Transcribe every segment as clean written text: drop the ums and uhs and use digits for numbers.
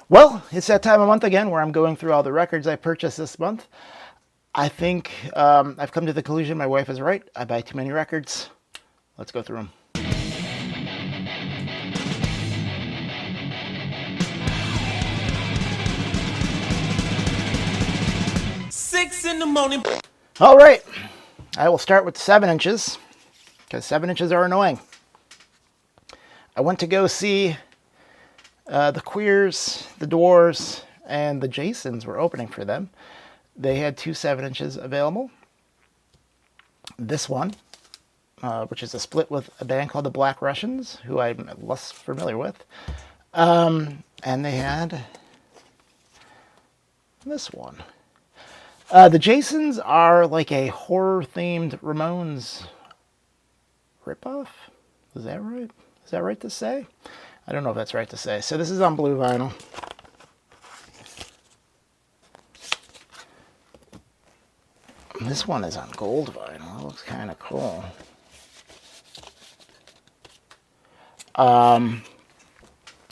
Well, it's that time of month again where I'm going through all the records I purchased this month. I think I've come to the conclusion my wife is right. I buy too many records. Let's go through them. Six in the morning. All right. I will start with 7 inches because 7 inches are annoying. I went to go see the Queers, the Dwarves, and the Jasons were opening for them. They had 2 7 inches available. This one, which is a split with a band called the Black Russians, who I'm less familiar with. And they had this one. The Jasons are like a horror-themed Ramones ripoff. Is that right? Is that right to say? I don't know if that's right to say. So this is on blue vinyl. This one is on gold vinyl. It looks kind of cool.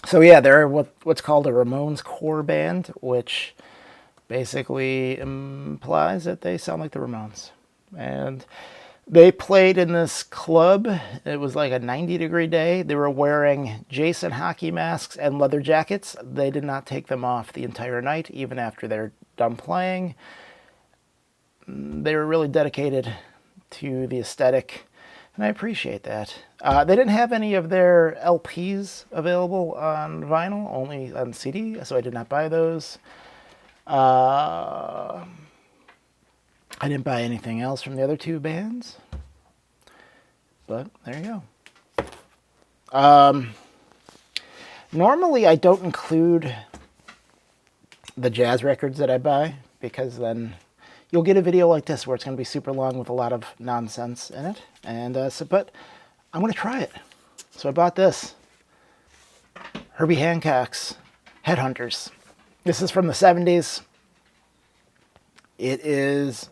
So yeah, they're what's called a Ramones core band, which basically implies that they sound like the Ramones. And they played in this club. It was like a 90-degree day. They were wearing Jason hockey masks and leather jackets. They did not take them off the entire night, even after they're done playing. They were really dedicated to the aesthetic, and I appreciate that. They didn't have any of their LPs available on vinyl, only on CD, so I did not buy those. I didn't buy anything else from the other 2 bands, but there you go. Normally, I don't include the jazz records that I buy, because then you'll get a video like this where it's going to be super long with a lot of nonsense in it. And but I'm going to try it. So I bought this. Herbie Hancock's Headhunters. This is from the 70s. It is,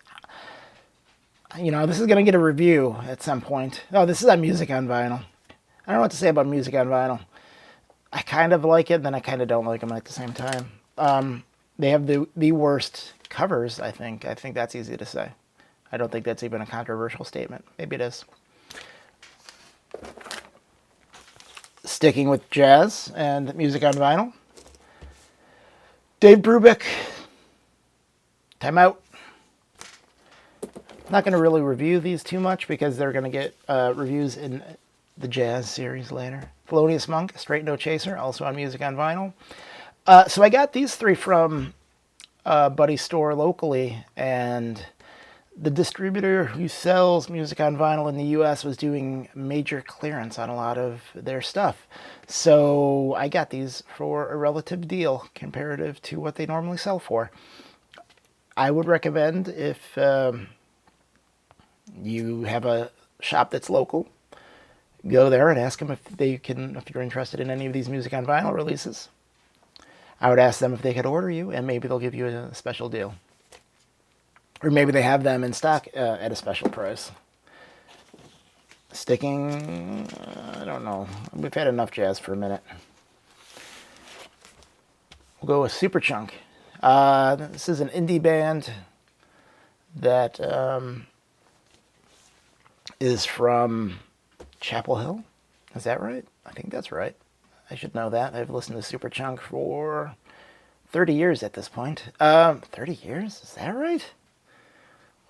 this is going to get a review at some point. Oh, this is on Music on Vinyl. I don't know what to say about Music on Vinyl. I kind of like it, and then I kind of don't like them at the same time. They have the worst covers, I think. I think that's easy to say. I don't think that's even a controversial statement. Maybe it is. Sticking with jazz and Music on Vinyl. Dave Brubeck, Time Out. I'm not going to really review these too much because they're going to get reviews in the jazz series later. Thelonious Monk, Straight No Chaser, also on Music on Vinyl. So I got these 3 from a buddy's store locally, and the distributor who sells Music on Vinyl in the U.S. was doing major clearance on a lot of their stuff. So I got these for a relative deal comparative to what they normally sell for. I would recommend, if you have a shop that's local, go there and ask them if you're interested in any of these Music on Vinyl releases. I would ask them if they could order you, and maybe they'll give you a special deal. Or maybe they have them in stock at a special price. Sticking, I don't know. We've had enough jazz for a minute. We'll go with Superchunk. This is an indie band that is from Chapel Hill. Is that right? I think that's right. I should know that. I've listened to Superchunk for 30 years at this point. 30 years? Is that right?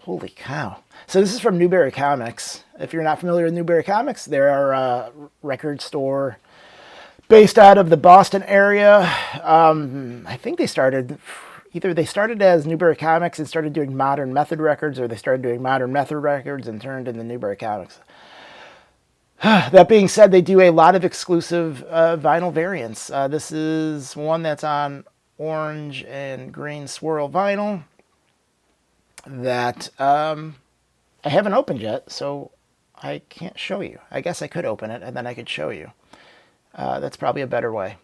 Holy cow. So this is from Newberry Comics. If you're not familiar with Newberry Comics, they're a record store based out of the Boston area. I think they started as Newberry Comics and started doing Modern Method records, or they started doing Modern Method records and turned into Newberry Comics. That being said, they do a lot of exclusive vinyl variants. This is one that's on orange and green swirl vinyl that I haven't opened yet, so I can't show you. I guess I could open it and then I could show you. That's probably a better way.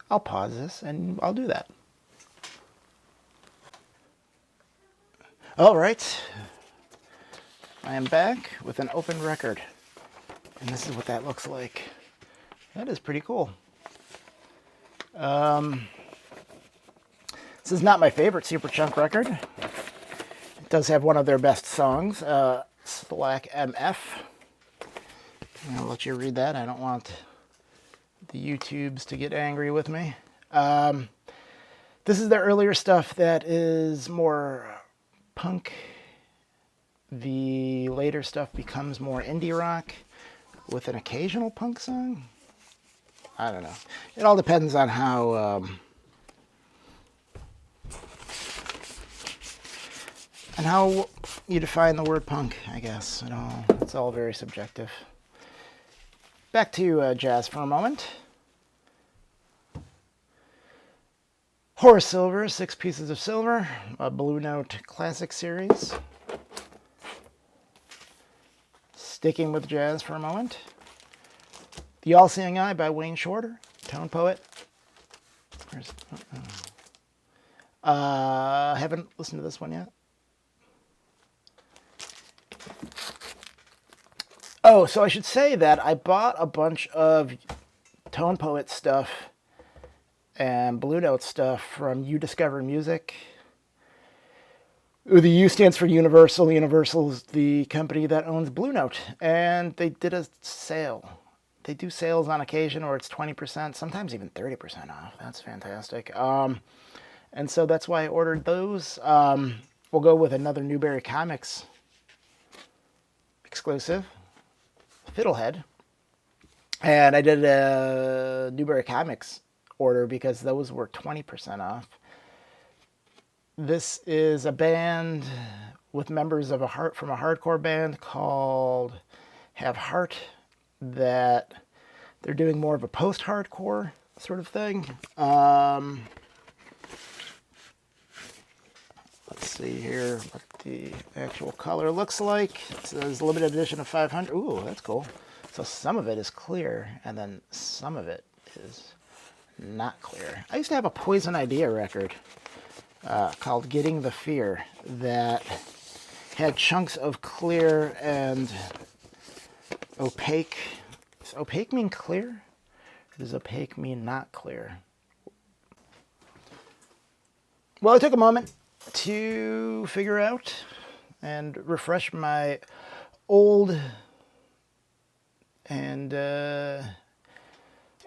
I'll pause this and I'll do that. All right. I am back with an open record. And this is what that looks like. That is pretty cool. This is not my favorite Superchunk record. It does have one of their best songs, Slack MF. I'll let you read that. I don't want the YouTubes to get angry with me. This is their earlier stuff that is more punk. The later stuff becomes more indie rock with an occasional punk song. I don't know. It all depends on how you define the word punk, I guess. It's all very subjective. Back to jazz for a moment. Horace Silver, 6 Pieces of Silver, a Blue Note classic series. Sticking with jazz for a moment. The All-Seeing Eye by Wayne Shorter, tone poet. Haven't listened to this one yet. Oh, so I should say that I bought a bunch of tone poet stuff and Blue Note stuff from You Discover Music. The U stands for Universal. Universal is the company that owns Blue Note. And they did a sale. They do sales on occasion, or it's 20%, sometimes even 30% off. That's fantastic. And so that's why I ordered those. We'll go with another Newberry Comics exclusive, Fiddlehead. And I did a Newberry Comics order because those were 20% off. This is a band with members of from a hardcore band called Have Heart, that they're doing more of a post-hardcore sort of thing. Let's see here what the actual color looks like. It says limited edition of 500. Ooh, that's cool. So some of it is clear, and then some of it is not clear. I used to have a Poison Idea record called Getting the Fear that had chunks of clear and opaque. Does opaque mean clear? Or does opaque mean not clear? Well, I took a moment to figure out and refresh my old and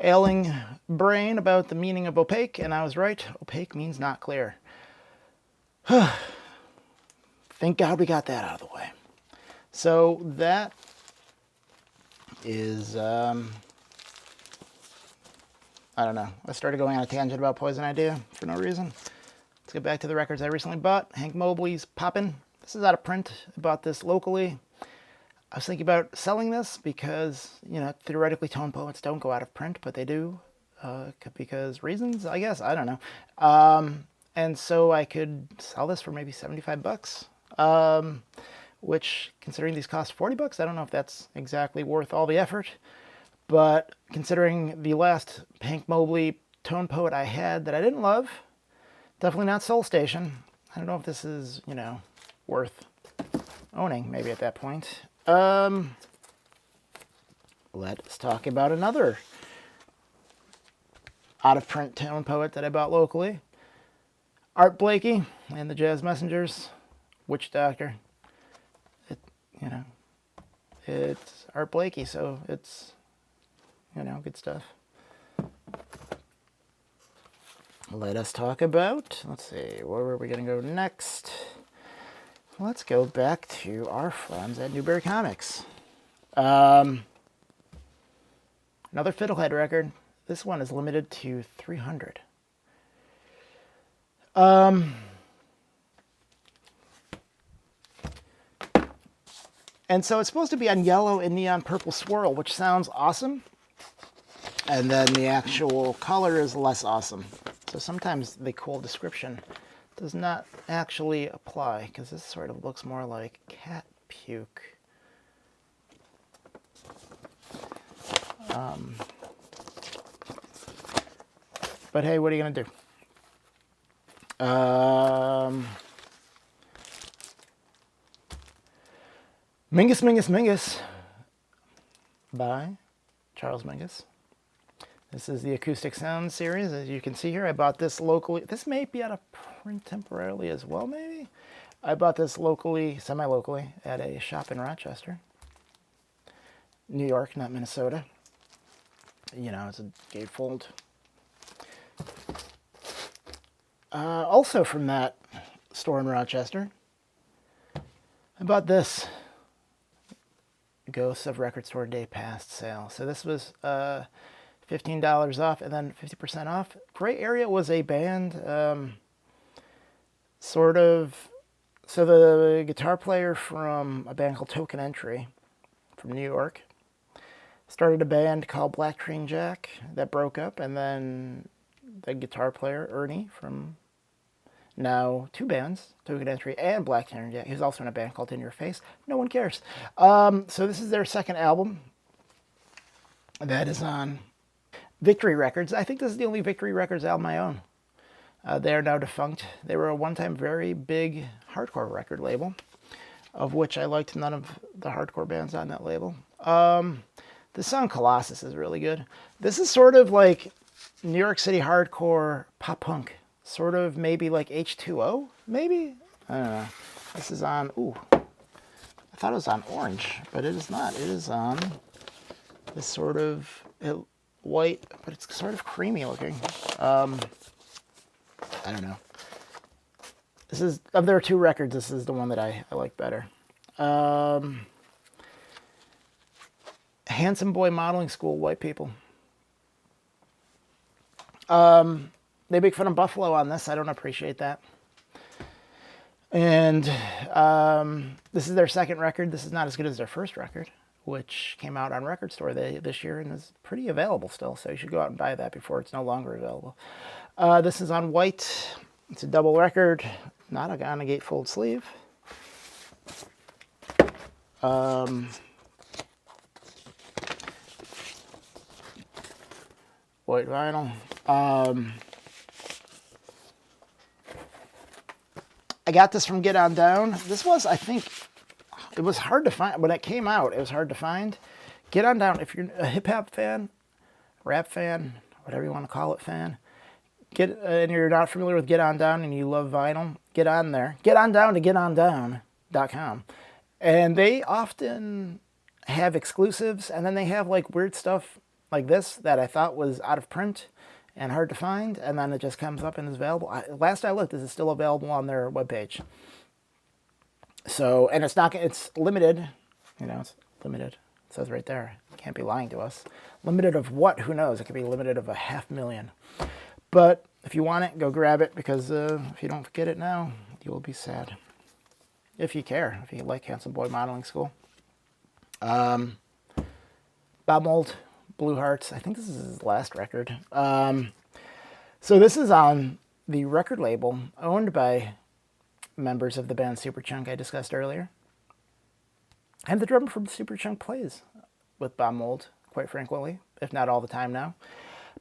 ailing brain about the meaning of opaque, and I was right. Opaque means not clear. Thank God we got that out of the way. So that is, I don't know. I started going on a tangent about Poison Idea for no reason. Let's get back to the records I recently bought. Hank Mobley's Poppin'. This is out of print. I bought this locally. I was thinking about selling this because, theoretically tone poets don't go out of print, but they do. Because reasons, I guess. I don't know. And so I could sell this for maybe $75. Which, considering these cost $40, I don't know if that's exactly worth all the effort. But considering the last Hank Mobley tone poet I had that I didn't love, definitely not Soul Station. I don't know if this is, worth owning maybe at that point. Let's talk about another out-of-print tone poet that I bought locally. Art Blakey and the Jazz Messengers, Witch Doctor. It's Art Blakey, so it's, good stuff. Let us talk about, let's see, where were we going to go next? Let's go back to our friends at Newberry Comics. Another Fiddlehead record. This one is limited to 300. And so it's supposed to be on yellow and neon purple swirl, which sounds awesome. And then the actual color is less awesome. So sometimes the cool description does not actually apply, because this sort of looks more like cat puke. But hey, what are you going to do? Mingus by Charles Mingus. This is the Acoustic Sound series. As you can see here, I bought this locally. This may be out of print temporarily as well, maybe? I bought this locally, semi-locally, at a shop in Rochester. New York, not Minnesota. You know, it's a gatefold. Also from that store in Rochester, I bought this Ghosts of Record Store Day Past sale. So this was $15 off and then 50% off. Gray Area was a band, sort of. So the guitar player from a band called Token Entry from New York started a band called Black Train Jack that broke up, and then the guitar player Ernie from now two bands, Token Entry and Black Train Jack. He's also in a band called In Your Face. No one cares. So this is their second album. That is on Victory Records. I think this is the only Victory Records album I own. They are now defunct. They were a one-time very big hardcore record label, of which I liked none of the hardcore bands on that label. The song Colossus is really good. This is sort of like New York City hardcore pop punk. Sort of maybe like H2O, maybe? I don't know. This is on, ooh, I thought it was on orange, but it is not. It is on this sort of white, but it's sort of creamy looking. I don't know. This is, of their two records, this is the one that I like better. Handsome Boy Modeling School, White People. They make fun of Buffalo on this. I don't appreciate that. And this is their second record. This is not as good as their first record, which came out on Record Store this year and is pretty available still. So you should go out and buy that before it's no longer available. This is on white. It's a double record, not on a gatefold sleeve. White vinyl. I got this from Get On Down. This was, I think, it was hard to find. When it came out, it was hard to find. Get On Down, if you're a hip-hop fan, rap fan, whatever you want to call it fan, and you're not familiar with Get On Down and you love vinyl, get on there. Get on down to getondown.com. And they often have exclusives, and then they have like weird stuff like this that I thought was out of print and hard to find, and then it just comes up and is available. Last I looked, this is still available on their webpage. So, and it's limited, you know, it's limited. It says right there, you can't be lying to us. Limited of what? Who knows? It could be limited of 500,000. But if you want it, go grab it, because if you don't get it now, you will be sad. If you care, if you like Handsome Boy Modeling School. Bob Mould, Blue Hearts. I think this is his last record. So this is on the record label owned by members of the band Superchunk I discussed earlier. And the drummer from Superchunk plays with Bob Mould quite frequently, if not all the time now.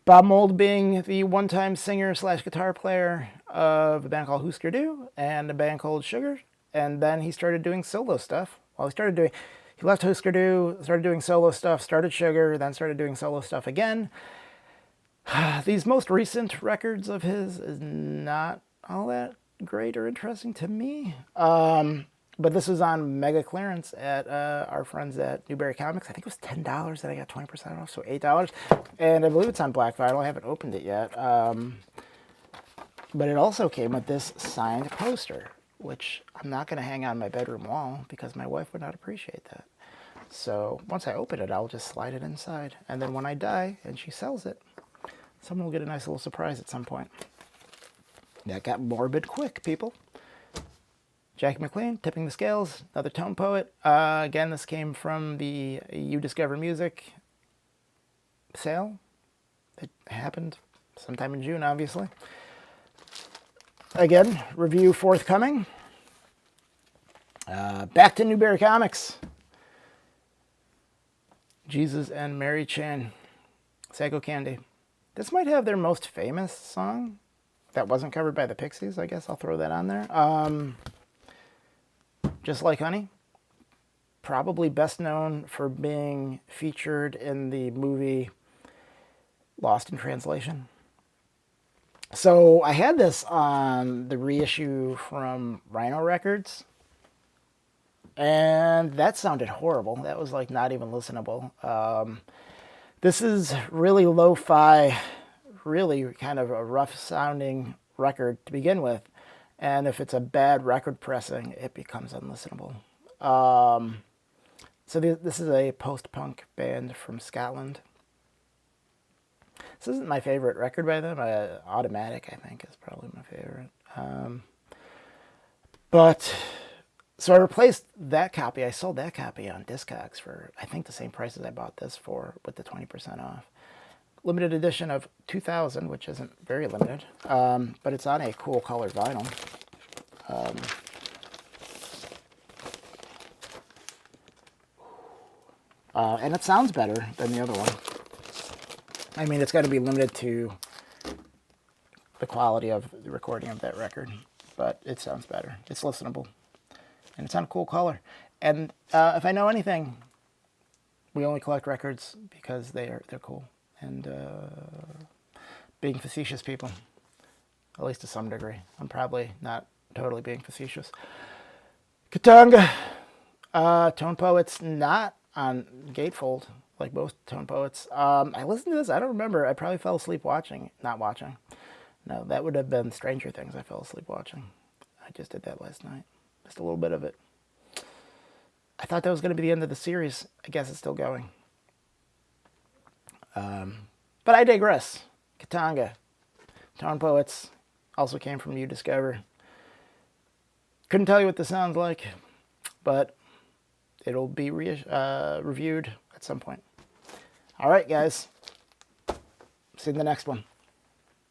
Bob Mould being the one-time singer/guitar player of a band called Husker Du and a band called Sugar. And then he started doing solo stuff. Well, he left Husker Du, started doing solo stuff, started Sugar, then started doing solo stuff again. These most recent records of his is not all that great or interesting to me. But this was on mega clearance at our friends at Newberry Comics. I think it was $10 that I got 20% off, so $8. And I believe it's on black vinyl. I haven't opened it yet. But it also came with this signed poster, which I'm not going to hang on my bedroom wall because my wife would not appreciate that. So once I open it, I'll just slide it inside. And then when I die and she sells it, someone will get a nice little surprise at some point. That got morbid quick, people. Jackie McLean, Tipping the Scales, another tone poet. Again, this came from the You Discover Music sale. It happened sometime in June, obviously. Again, review forthcoming. Back to Newberry Comics. Jesus and Mary Chain, Psycho Candy. This might have their most famous song that wasn't covered by the Pixies. I guess I'll throw that on there. Just Like Honey. Probably best known for being featured in the movie Lost in Translation. So I had this on the reissue from Rhino Records, and that sounded horrible. That was like not even listenable. This is really lo-fi, really kind of a rough sounding record to begin with, and if it's a bad record pressing, it becomes unlistenable. So this is a post-punk band from Scotland. This isn't my favorite record by them. Automatic, I think, is probably my favorite. But so I replaced that copy. I sold that copy on Discogs for, I think, the same price as I bought this for, with the 20% off. Limited edition of 2000, which isn't very limited, but it's on a cool colored vinyl. And it sounds better than the other one. I mean, it's got to be limited to the quality of the recording of that record, but it sounds better. It's listenable, and it's on a cool color. And if I know anything, we only collect records because they're cool and being facetious people, at least to some degree. I'm probably not totally being facetious. Katanga, Tone Poets, not on Gatefold, like most Tone Poets. I listened to this, I don't remember. I probably fell asleep not watching. No, that would have been Stranger Things I fell asleep watching. I just did that last night. Just a little bit of it. I thought that was going to be the end of the series. I guess it's still going. But I digress. Katanga, Tone Poets, also came from You Discover. Couldn't tell you what this sounds like, but it'll be reviewed at some point. All right, guys. See you in the next one.